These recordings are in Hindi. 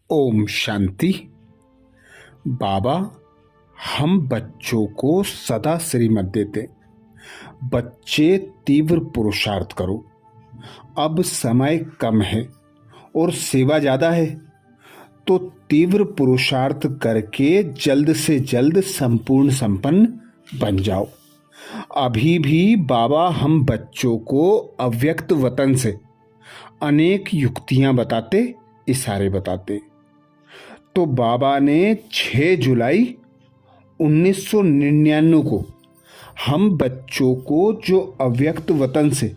ओम शांति। बाबा, हम बच्चों को सदा श्रीमत देते, बच्चे तीव्र पुरुषार्थ करो। अब समय कम है और सेवा ज़्यादा है, तो तीव्र पुरुषार्थ करके जल्द से जल्द संपूर्ण संपन्न बन जाओ। अभी भी बाबा हम बच्चों को अव्यक्त वतन से अनेक युक्तियां बताते, इशारे बताते। तो बाबा ने 6 जुलाई 1999 को हम बच्चों को जो अव्यक्त वतन से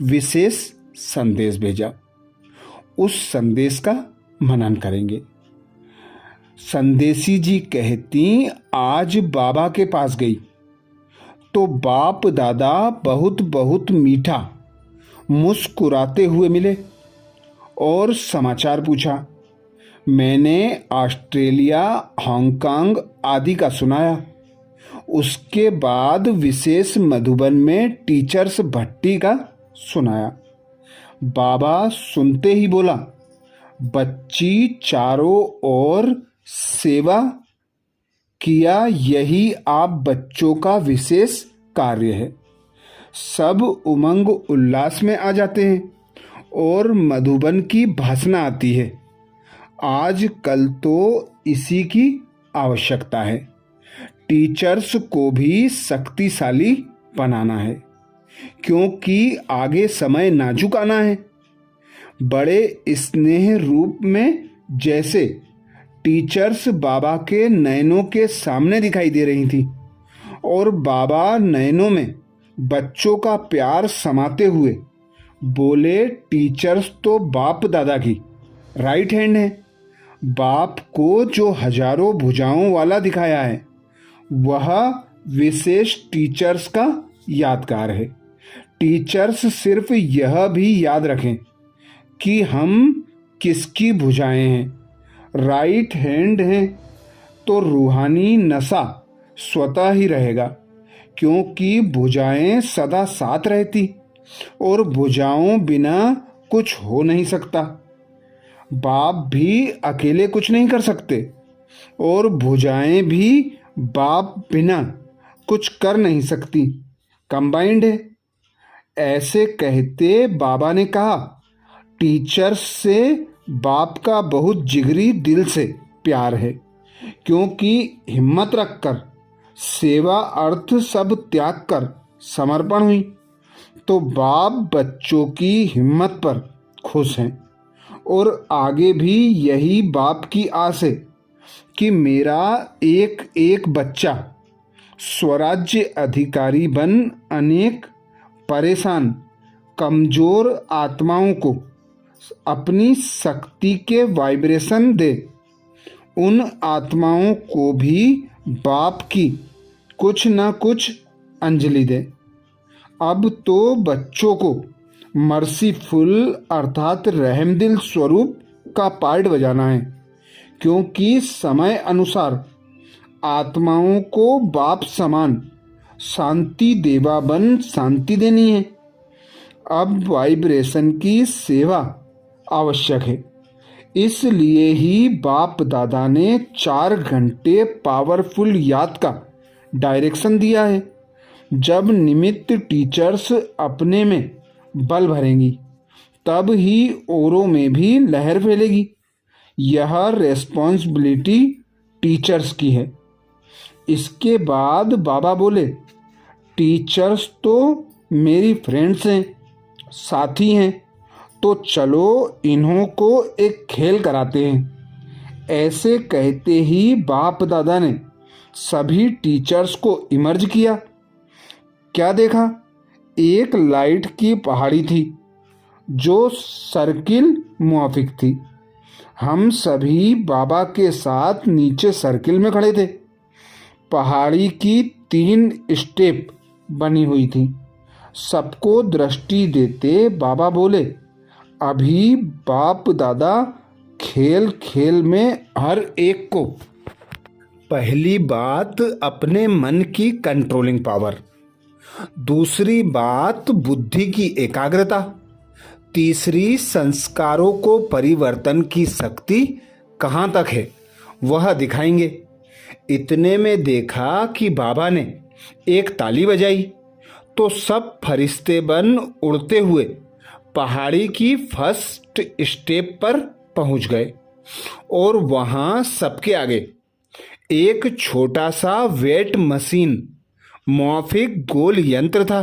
विशेष संदेश भेजा, उस संदेश का मनन करेंगे। संदेशी जी कहती, आज बाबा के पास गई तो बाप दादा बहुत बहुत मीठा मुस्कुराते हुए मिले और समाचार पूछा। मैंने ऑस्ट्रेलिया, हांगकांग आदि का सुनाया। उसके बाद विशेष मधुबन में टीचर्स भट्टी का सुनाया। बाबा सुनते ही बोला, बच्ची चारों ओर सेवा किया, यही आप बच्चों का विशेष कार्य है। सब उमंग उल्लास में आ जाते हैं और मधुबन की भाषणा आती है। आज कल तो इसी की आवश्यकता है। टीचर्स को भी शक्तिशाली बनाना है, क्योंकि आगे समय नाजुक आना है। बड़े स्नेह रूप में जैसे टीचर्स बाबा के नयनों के सामने दिखाई दे रही थी और बाबा नयनों में बच्चों का प्यार समाते हुए बोले, टीचर्स तो बाप दादा की राइट हैंड है। बाप को जो हजारों भुजाओं वाला दिखाया है, वह विशेष टीचर्स का यादगार है। टीचर्स सिर्फ यह भी याद रखें कि हम किसकी भुजाएं हैं, राइट हैंड हैं, तो रूहानी नशा स्वतः ही रहेगा, क्योंकि भुजाएं सदा साथ रहती और भुजाओं बिना कुछ हो नहीं सकता। बाप भी अकेले कुछ नहीं कर सकते और भुजाएं भी बाप बिना कुछ कर नहीं सकती, कंबाइंड है। ऐसे कहते बाबा ने कहा, टीचर्स से बाप का बहुत जिगरी दिल से प्यार है, क्योंकि हिम्मत रखकर सेवा अर्थ सब त्याग कर समर्पण हुई, तो बाप बच्चों की हिम्मत पर खुश हैं और आगे भी यही बाप की आस है कि मेरा एक एक बच्चा स्वराज्य अधिकारी बन अनेक परेशान कमजोर आत्माओं को अपनी शक्ति के वाइब्रेशन दे। उन आत्माओं को भी बाप की कुछ न कुछ अंजलि दे। अब तो बच्चों को मर्सीफुल अर्थात रहमदिल स्वरूप का पार्ट बजाना है, क्योंकि समय अनुसार आत्माओं को बाप समान शांति देवा बन शांति देनी है। अब वाइब्रेशन की सेवा आवश्यक है। इसलिए ही बाप दादा ने 4 घंटे पावरफुल याद का डायरेक्शन दिया है। जब निमित्त टीचर्स अपने में बल भरेंगी, तब ही औरों में भी लहर फैलेगी। यह रेस्पॉन्सिबिलिटी टीचर्स की है। इसके बाद बाबा बोले, टीचर्स तो मेरी फ्रेंड्स हैं, साथी हैं, तो चलो इन्हों को एक खेल कराते हैं। ऐसे कहते ही बाप दादा ने सभी टीचर्स को इमर्ज किया। क्या देखा? एक लाइट की पहाड़ी थी जो सर्किल मुआफिक थी। हम सभी बाबा के साथ नीचे सर्किल में खड़े थे। पहाड़ी की 3 स्टेप बनी हुई थी। सबको दृष्टि देते बाबा बोले, अभी बाप दादा खेल खेल में हर एक को, पहली बात अपने मन की कंट्रोलिंग पावर, दूसरी बात बुद्धि की एकाग्रता, तीसरी संस्कारों को परिवर्तन की शक्ति कहाँ तक है वह दिखाएंगे। इतने में देखा कि बाबा ने एक ताली बजाई तो सब फरिश्ते बन उड़ते हुए पहाड़ी की फर्स्ट स्टेप पर पहुंच गए और वहां सबके आगे एक छोटा सा वेट मशीन मौफिक गोल यंत्र था।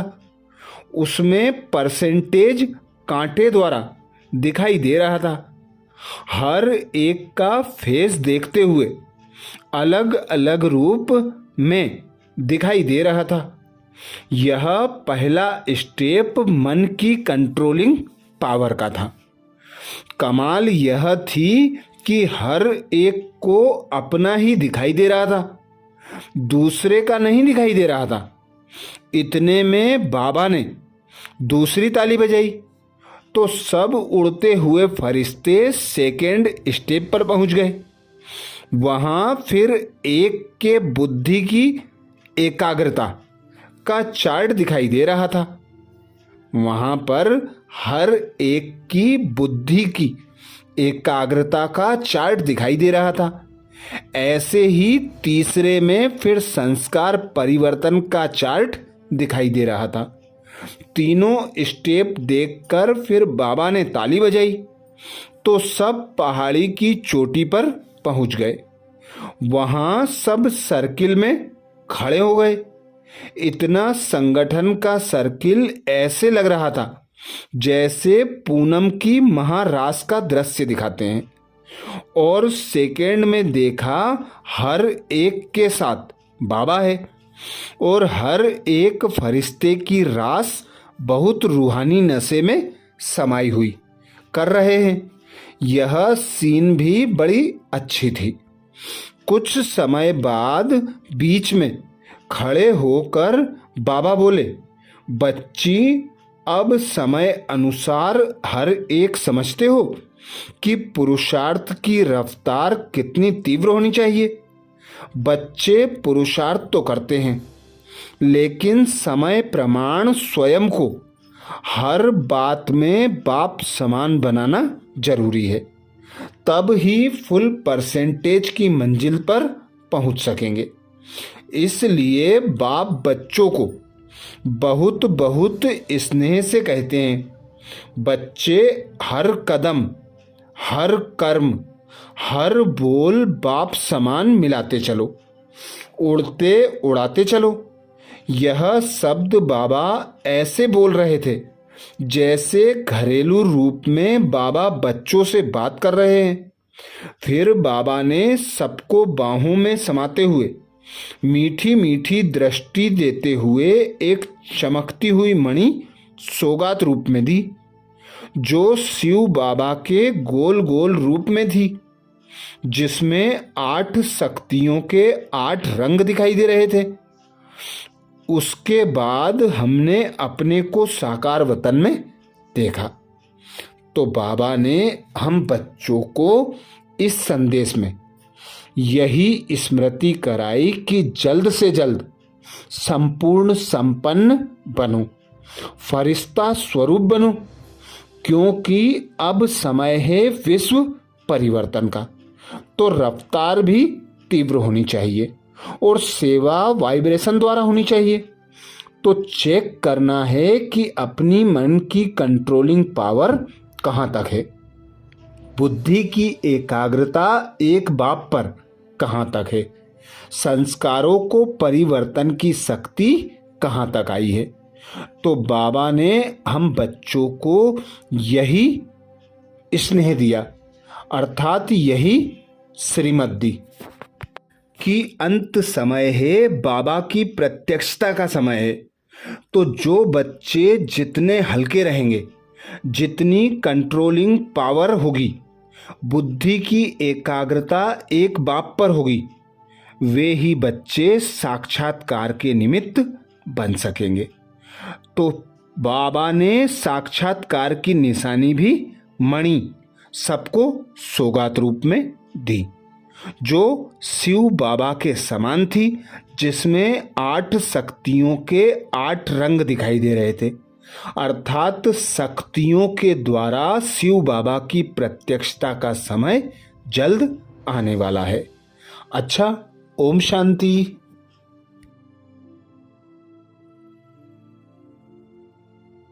उसमें परसेंटेज कांटे द्वारा दिखाई दे रहा था। हर एक का फेस देखते हुए अलग अलग रूप में दिखाई दे रहा था। यह पहला स्टेप मन की कंट्रोलिंग पावर का था। कमाल यह थी कि हर एक को अपना ही दिखाई दे रहा था, दूसरे का नहीं दिखाई दे रहा था। इतने में बाबा ने दूसरी ताली बजाई तो सब उड़ते हुए फरिश्ते सेकेंड स्टेप पर पहुंच गए। वहां फिर एक के बुद्धि की एकाग्रता का चार्ट दिखाई दे रहा था। वहां पर हर एक की बुद्धि की एकाग्रता का चार्ट दिखाई दे रहा था। ऐसे ही तीसरे में फिर संस्कार परिवर्तन का चार्ट दिखाई दे रहा था। तीनों स्टेप देखकर फिर बाबा ने ताली बजाई तो सब पहाड़ी की चोटी पर पहुंच गए। वहां सब सर्किल में खड़े हो गए। इतना संगठन का सर्किल ऐसे लग रहा था जैसे पूनम की महारास का दृश्य दिखाते हैं। और सेकेंड में देखा हर एक के साथ बाबा है और हर एक फरिश्ते की रास बहुत रूहानी नशे में समाई हुई कर रहे हैं। यह सीन भी बड़ी अच्छी थी। कुछ समय बाद बीच में खड़े होकर बाबा बोले, बच्ची, अब समय अनुसार हर एक समझते हो कि पुरुषार्थ की रफ्तार कितनी तीव्र होनी चाहिए। बच्चे पुरुषार्थ तो करते हैं, लेकिन समय प्रमाण स्वयं को हर बात में बाप समान बनाना जरूरी है। तब ही फुल परसेंटेज की मंजिल पर पहुंच सकेंगे। इसलिए बाप बच्चों को बहुत बहुत स्नेह से कहते हैं, बच्चे, हर कदम, हर कर्म, हर बोल बाप समान मिलाते चलो, उड़ते उड़ाते चलो। यह शब्द बाबा ऐसे बोल रहे थे जैसे घरेलू रूप में बाबा बच्चों से बात कर रहे हैं। फिर बाबा ने सबको बाहों में समाते हुए मीठी मीठी दृष्टि देते हुए एक चमकती हुई मणि सौगात रूप में दी, जो शिव बाबा के गोल गोल रूप में थी, जिसमें 8 शक्तियों के 8 रंग दिखाई दे रहे थे। उसके बाद हमने अपने को साकार वतन में देखा तो बाबा ने हम बच्चों को इस संदेश में यही स्मृति कराई कि जल्द से जल्द संपूर्ण संपन्न बनो, फरिश्ता स्वरूप बनो, क्योंकि अब समय है विश्व परिवर्तन का। तो रफ्तार भी तीव्र होनी चाहिए और सेवा वाइब्रेशन द्वारा होनी चाहिए। तो चेक करना है कि अपनी मन की कंट्रोलिंग पावर कहाँ तक है, बुद्धि की एकाग्रता एक बाप पर कहाँ तक है, संस्कारों को परिवर्तन की शक्ति कहाँ तक आई है। तो बाबा ने हम बच्चों को यही स्नेह दिया, अर्थात यही श्रीमत दी कि अंत समय है, बाबा की प्रत्यक्षता का समय है। तो जो बच्चे जितने हल्के रहेंगे, जितनी कंट्रोलिंग पावर होगी, बुद्धि की एकाग्रता एक बाप पर होगी, वे ही बच्चे साक्षात्कार के निमित्त बन सकेंगे। तो बाबा ने साक्षात्कार की निशानी भी मणि सबको सौगात रूप में दी, जो शिव बाबा के समान थी, जिसमें 8 शक्तियों के 8 रंग दिखाई दे रहे थे। अर्थात शक्तियों के द्वारा शिव बाबा की प्रत्यक्षता का समय जल्द आने वाला है। अच्छा, ओम शांति।